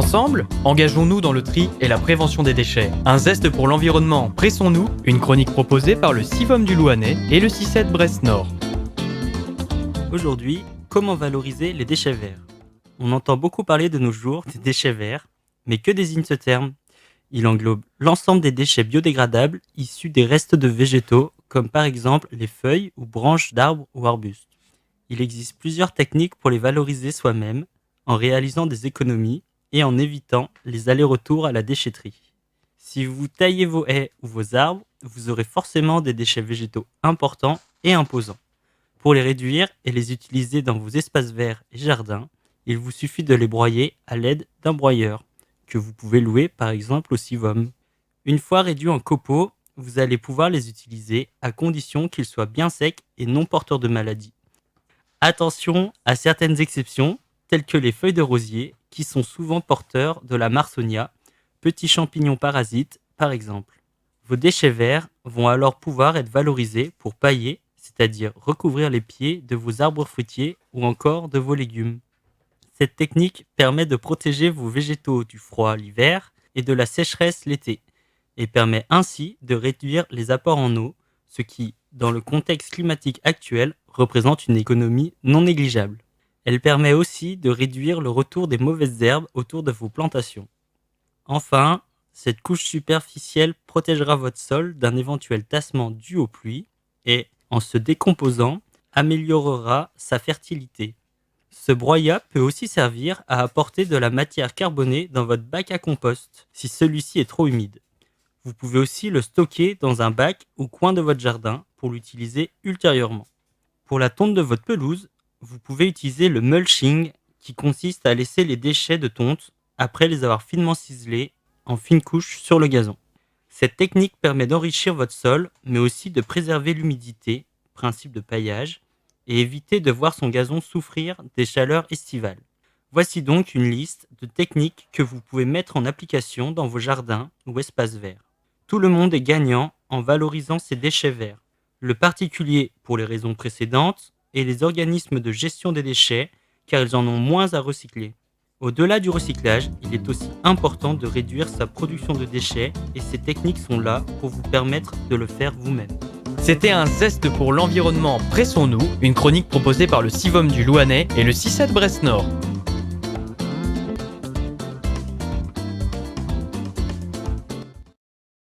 Ensemble, engageons-nous dans le tri et la prévention des déchets. Un zeste pour l'environnement, pressons-nous, une chronique proposée par le CIVOM du Louhanais et le CICED Brest-Nord. Aujourd'hui, comment valoriser les déchets verts ? On entend beaucoup parler de nos jours des déchets verts, mais que désigne ce terme ? Il englobe l'ensemble des déchets biodégradables issus des restes de végétaux, comme par exemple les feuilles ou branches d'arbres ou arbustes. Il existe plusieurs techniques pour les valoriser soi-même, en réalisant des économies et en évitant les allers-retours à la déchetterie. Si vous taillez vos haies ou vos arbres, vous aurez forcément des déchets végétaux importants et imposants. Pour les réduire et les utiliser dans vos espaces verts et jardins, il vous suffit de les broyer à l'aide d'un broyeur, que vous pouvez louer par exemple au CIVOM. Une fois réduits en copeaux, vous allez pouvoir les utiliser à condition qu'ils soient bien secs et non porteurs de maladies. Attention à certaines exceptions, telles que les feuilles de rosier, qui sont souvent porteurs de la marsonia, petit champignon parasite par exemple. Vos déchets verts vont alors pouvoir être valorisés pour pailler, c'est-à-dire recouvrir les pieds de vos arbres fruitiers ou encore de vos légumes. Cette technique permet de protéger vos végétaux du froid l'hiver et de la sécheresse l'été, et permet ainsi de réduire les apports en eau, ce qui, dans le contexte climatique actuel, représente une économie non négligeable. Elle permet aussi de réduire le retour des mauvaises herbes autour de vos plantations. Enfin, cette couche superficielle protégera votre sol d'un éventuel tassement dû aux pluies et, en se décomposant, améliorera sa fertilité. Ce broyat peut aussi servir à apporter de la matière carbonée dans votre bac à compost, si celui-ci est trop humide. Vous pouvez aussi le stocker dans un bac au coin de votre jardin pour l'utiliser ultérieurement. Pour la tonte de votre pelouse, vous pouvez utiliser le mulching qui consiste à laisser les déchets de tonte après les avoir finement ciselés en fines couches sur le gazon. Cette technique permet d'enrichir votre sol, mais aussi de préserver l'humidité, principe de paillage, et éviter de voir son gazon souffrir des chaleurs estivales. Voici donc une liste de techniques que vous pouvez mettre en application dans vos jardins ou espaces verts. Tout le monde est gagnant en valorisant ces déchets verts. Le particulier pour les raisons précédentes et les organismes de gestion des déchets car ils en ont moins à recycler. Au-delà du recyclage, il est aussi important de réduire sa production de déchets et ces techniques sont là pour vous permettre de le faire vous-même. C'était un zeste pour l'environnement, pressons-nous, une chronique proposée par le CIVOM du Louhanais et le CICED Brest-Nord.